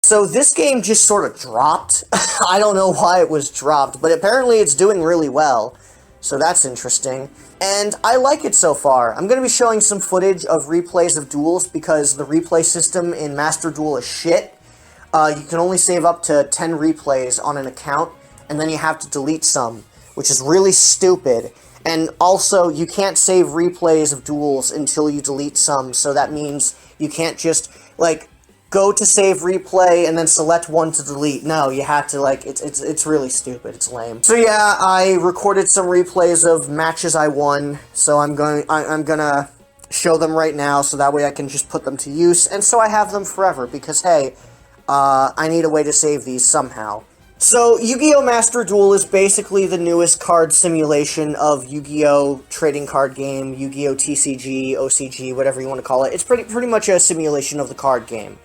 So this game just sort of dropped. I don't know why it was dropped, but apparently it's doing really well. So that's interesting. And I like it so far. I'm going to be showing some footage of replays of duels because the replay system in Master Duel is shit. You can only save up to 10 replays on an account, and then you have to delete some, which is really stupid. And also, you can't save replays of duels until you delete some, so that means you can't just, like, go to save replay and then select one to delete. No, you have to, like, it's really stupid. It's lame. So yeah, I recorded some replays of matches I won, so I'm gonna show them right now, so that way I can just put them to use, and so I have them forever, because hey, I need a way to save these somehow. So, Yu-Gi-Oh! Master Duel is basically the newest card simulation of Yu-Gi-Oh! Trading card game, Yu-Gi-Oh! TCG, OCG, whatever you want to call it. It's pretty much a simulation of the card game,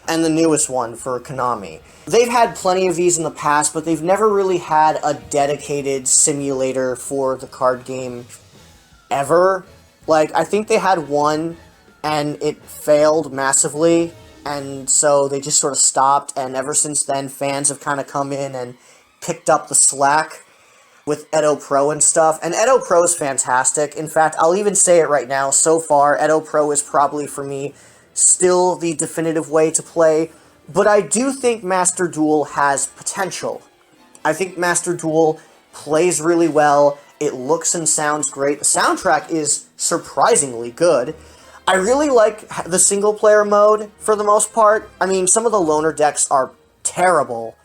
and the newest one for Konami. They've had plenty of these in the past, but they've never really had a dedicated simulator for the card game ever. Like, I think they had one, and it failed massively, and so they just sort of stopped, and ever since then, fans have kind of come in and picked up the slack with Edo Pro and stuff, and Edo Pro is fantastic. In fact, I'll even say it right now, so far, Edo Pro is probably, for me, still the definitive way to play, but I do think Master Duel has potential. I think Master Duel plays really well, it looks and sounds great, the soundtrack is surprisingly good. I really like the single-player mode, for the most part. I mean, some of the loner decks are terrible,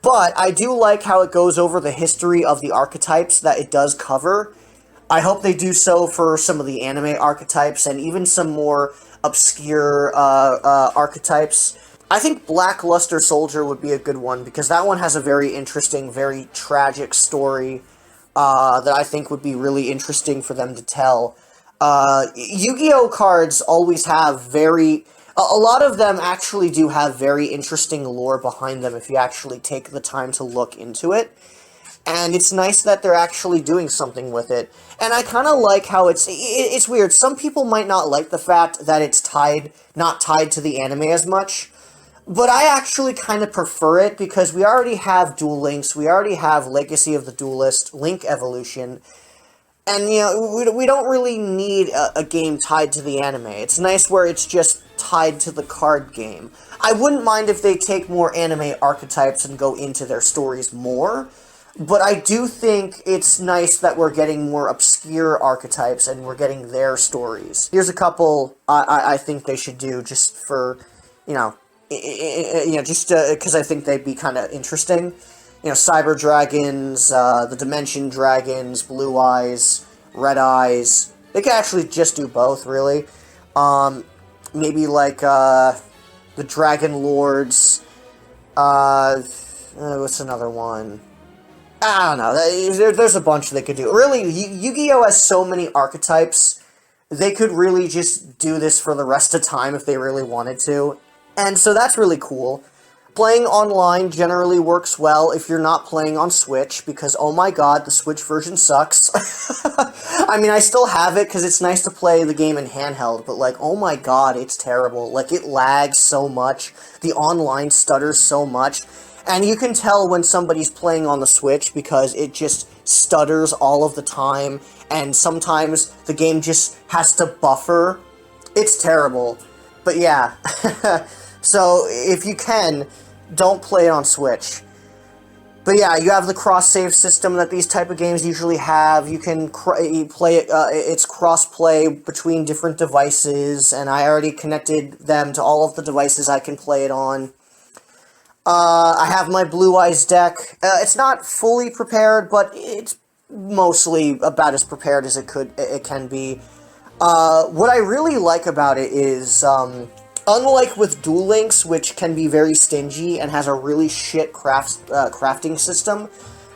but I do like how it goes over the history of the archetypes that it does cover. I hope they do so for some of the anime archetypes, and even some more obscure archetypes. I think Black Luster Soldier would be a good one, because that one has a very interesting, very tragic story that I think would be really interesting for them to tell. Yu-Gi-Oh! Cards always have a lot of them actually do have very interesting lore behind them if you actually take the time to look into it. And it's nice that they're actually doing something with it. And I kind of like how it's weird. Some people might not like the fact that it's not tied to the anime as much. But I actually kind of prefer it because we already have Duel Links, we already have Legacy of the Duelist, Link Evolution. And, you know, we don't really need a game tied to the anime. It's nice where it's just tied to the card game. I wouldn't mind if they take more anime archetypes and go into their stories more, but I do think it's nice that we're getting more obscure archetypes and we're getting their stories. Here's a couple I think they should do just for, just because I think they'd be kind of interesting. You know, Cyber Dragons, the Dimension Dragons, Blue Eyes, Red Eyes. They could actually just do both, really. Maybe like, the Dragon Lords. What's another one? I don't know. There's a bunch they could do. Really, Yu-Gi-Oh! Has so many archetypes. They could really just do this for the rest of time if they really wanted to. And so that's really cool. Playing online generally works well if you're not playing on Switch, because, oh my god, the Switch version sucks. I mean, I still have it, because it's nice to play the game in handheld, but, like, oh my god, it's terrible. Like, it lags so much, the online stutters so much, and you can tell when somebody's playing on the Switch, because it just stutters all of the time, and sometimes the game just has to buffer. It's terrible. But yeah, so if you can, don't play it on Switch. But yeah, you have the cross-save system that these type of games usually have. You can play it, it's cross-play between different devices, and I already connected them to all of the devices I can play it on. I have my Blue Eyes deck. It's not fully prepared, but it's mostly about as prepared as it can be. What I really like about it is, unlike with Duel Links, which can be very stingy and has a really shit crafting system,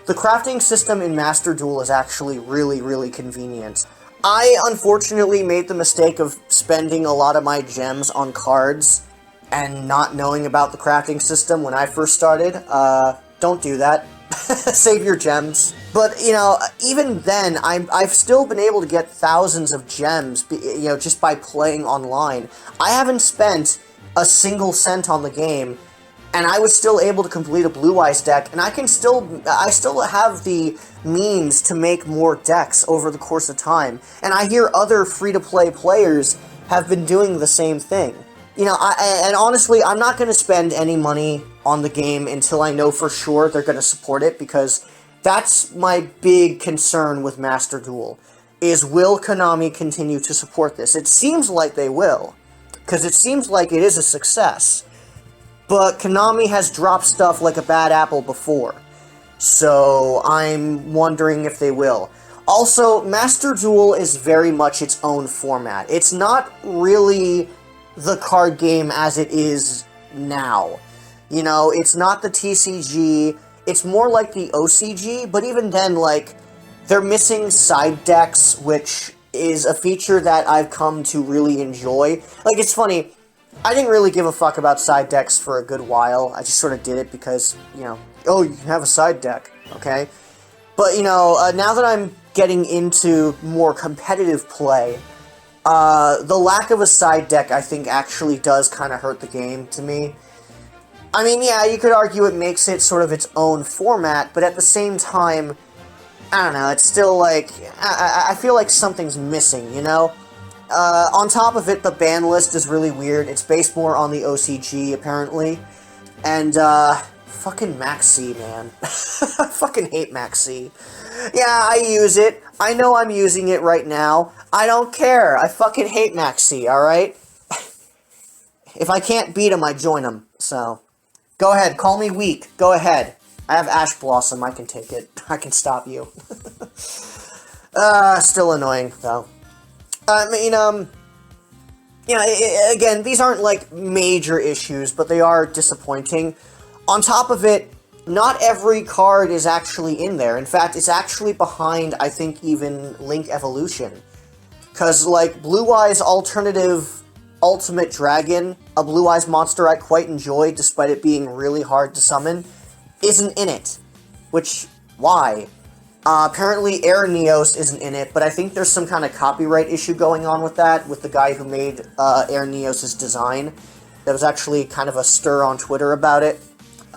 the crafting system in Master Duel is actually really, really convenient. I, unfortunately, made the mistake of spending a lot of my gems on cards and not knowing about the crafting system when I first started. Don't do that. Save your gems. But, you know, even then, I've still been able to get thousands of gems, just by playing online. I haven't spent a single cent on the game and I was still able to complete a Blue Eyes deck, and I still have the means to make more decks over the course of time, and I hear other free-to-play players have been doing the same thing. You know, and honestly, I'm not going to spend any money on the game until I know for sure they're going to support it, because that's my big concern with Master Duel, is will Konami continue to support this? It seems like they will, because it seems like it is a success. But Konami has dropped stuff like a bad apple before, so I'm wondering if they will. Also, Master Duel is very much its own format. It's not really the card game as it is now. You know, it's not the TCG, it's more like the OCG, but even then, like, they're missing side decks, which is a feature that I've come to really enjoy. Like, it's funny, I didn't really give a fuck about side decks for a good while. I just sort of did it because, you know, oh, you can have a side deck, okay? But, you know, now that I'm getting into more competitive play, the lack of a side deck, I think, actually does kind of hurt the game to me. I mean, yeah, you could argue it makes it sort of its own format, but at the same time, I don't know, it's still like, I feel like something's missing, you know? On top of it, the ban list is really weird. It's based more on the OCG, apparently. And, fucking Maxi, man. I fucking hate Maxi. Yeah, I use it. I know I'm using it right now. I don't care. I fucking hate Maxi, alright? If I can't beat him, I join him. So, go ahead. Call me weak. Go ahead. I have Ash Blossom. I can take it. I can stop you. Still annoying, though. I mean, you know, again, these aren't, like, major issues, but they are disappointing. On top of it, not every card is actually in there. In fact, it's actually behind, I think, even Link Evolution. Because, like, Blue Eyes Alternative Ultimate Dragon, a Blue Eyes monster I quite enjoy, despite it being really hard to summon, isn't in it. Which, why? Apparently Air Neos isn't in it, but I think there's some kind of copyright issue going on with that, with the guy who made Air Neos' design. There was actually kind of a stir on Twitter about it.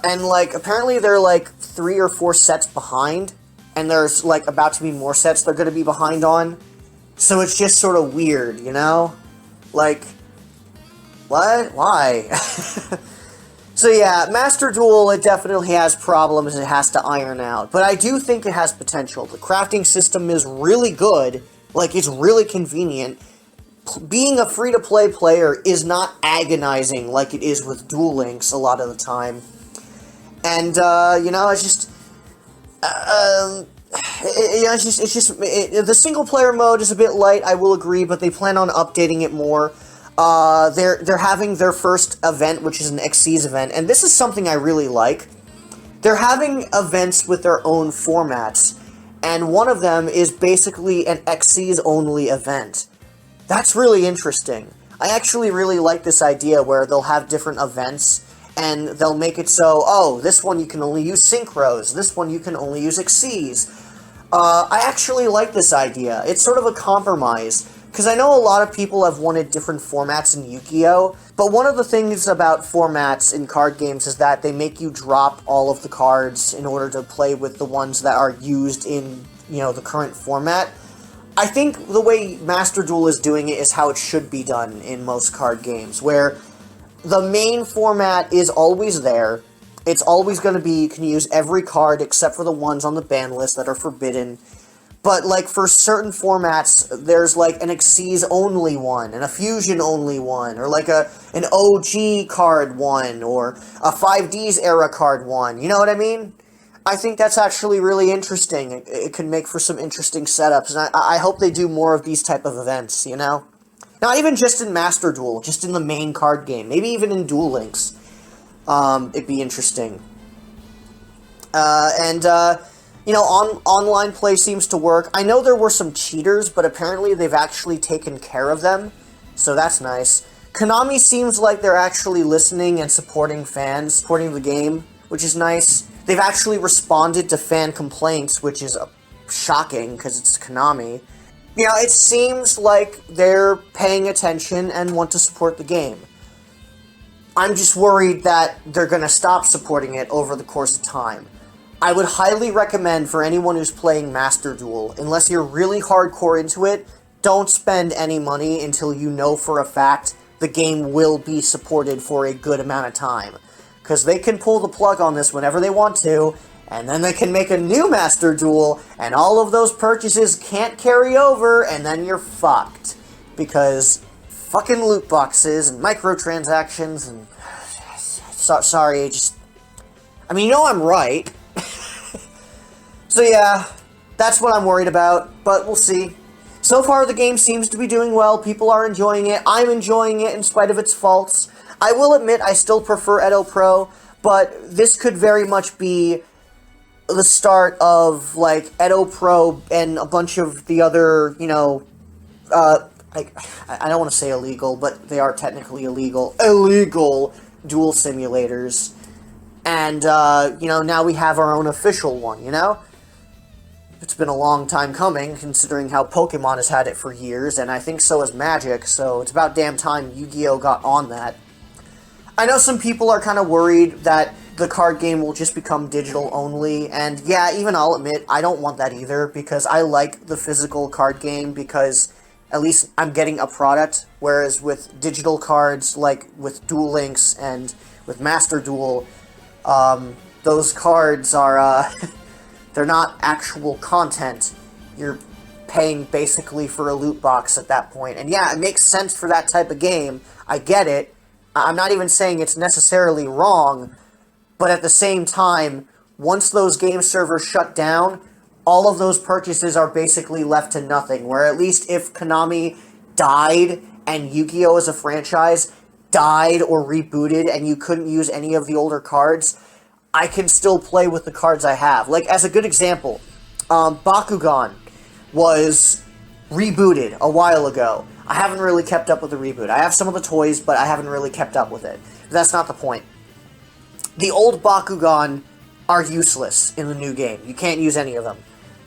And, like, apparently they're, like, 3 or 4 sets behind, and there's, like, about to be more sets they're going to be behind on. So it's just sort of weird, you know? Like, what? Why? So yeah, Master Duel, it definitely has problems it has to iron out, but I do think it has potential. The crafting system is really good, like, it's really convenient. Being a free-to-play player is not agonizing like it is with Duel Links a lot of the time. And, you know, it's just, the single-player mode is a bit light, I will agree, but they plan on updating it more. They're having their first event, which is an Xyz event, and this is something I really like. They're having events with their own formats, and one of them is basically an Xyz-only event. That's really interesting. I actually really like this idea where they'll have different events, and they'll make it so, oh, this one you can only use Synchros, this one you can only use Xyz. I actually like this idea. It's sort of a compromise. Because I know a lot of people have wanted different formats in Yu-Gi-Oh! But one of the things about formats in card games is that they make you drop all of the cards in order to play with the ones that are used in, you know, the current format. I think the way Master Duel is doing it is how it should be done in most card games, where the main format is always there. It's always going to be, you can use every card except for the ones on the ban list that are forbidden. But, like, for certain formats, there's, like, an Xyz-only one, and a Fusion-only one, or, like, an OG card one, or a 5Ds era card one, you know what I mean? I think that's actually really interesting. It can make for some interesting setups, and I hope they do more of these type of events, you know? Not even just in Master Duel, just in the main card game. Maybe even in Duel Links. It'd be interesting. You know, online play seems to work. I know there were some cheaters, but apparently they've actually taken care of them, so that's nice. Konami seems like they're actually listening and supporting fans, supporting the game, which is nice. They've actually responded to fan complaints, which is shocking, because it's Konami. You know, it seems like they're paying attention and want to support the game. I'm just worried that they're going to stop supporting it over the course of time. I would highly recommend for anyone who's playing Master Duel, unless you're really hardcore into it, don't spend any money until you know for a fact the game will be supported for a good amount of time. Because they can pull the plug on this whenever they want to, and then they can make a new Master Duel, and all of those purchases can't carry over, and then you're fucked. Because fucking loot boxes and microtransactions and... sorry, I mean, you know I'm right. So yeah, that's what I'm worried about, but we'll see. So far, the game seems to be doing well. People are enjoying it. I'm enjoying it in spite of its faults. I will admit I still prefer Edo Pro, but this could very much be the start of, like, Edo Pro and a bunch of the other, you know, like, I don't want to say illegal, but they are technically illegal duel simulators. And, you know, now we have our own official one, you know? It's been a long time coming, considering how Pokemon has had it for years, and I think so has Magic, so it's about damn time Yu-Gi-Oh! Got on that. I know some people are kind of worried that the card game will just become digital only, and yeah, even I'll admit, I don't want that either, because I like the physical card game, because at least I'm getting a product, whereas with digital cards, like with Duel Links and with Master Duel, those cards are, they're not actual content. You're paying basically for a loot box at that point. And yeah, it makes sense for that type of game. I get it. I'm not even saying it's necessarily wrong, but at the same time, once those game servers shut down, all of those purchases are basically left to nothing. Where at least if Konami died and Yu-Gi-Oh! As a franchise died or rebooted and you couldn't use any of the older cards, I can still play with the cards I have. Like, as a good example, Bakugan was rebooted a while ago. I haven't really kept up with the reboot. I have some of the toys, but I haven't really kept up with it. But that's not the point. The old Bakugan are useless in the new game. You can't use any of them.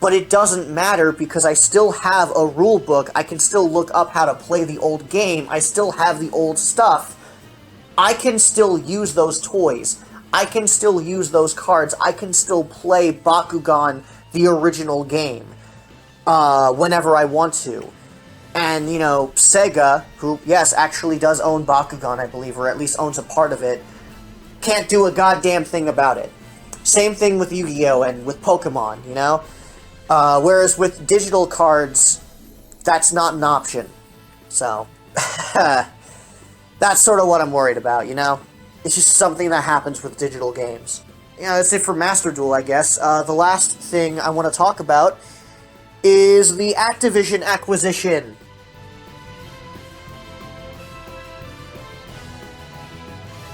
But it doesn't matter because I still have a rule book. I can still look up how to play the old game. I still have the old stuff. I can still use those toys. I can still use those cards. I can still play Bakugan, the original game, whenever I want to. And, you know, Sega, who, yes, actually does own Bakugan, I believe, or at least owns a part of it, can't do a goddamn thing about it. Same thing with Yu-Gi-Oh! And with Pokemon, you know? Whereas with digital cards, that's not an option. So, that's sort of what I'm worried about, you know? It's just something that happens with digital games. Yeah, that's it for Master Duel, I guess. The last thing I want to talk about is the Activision acquisition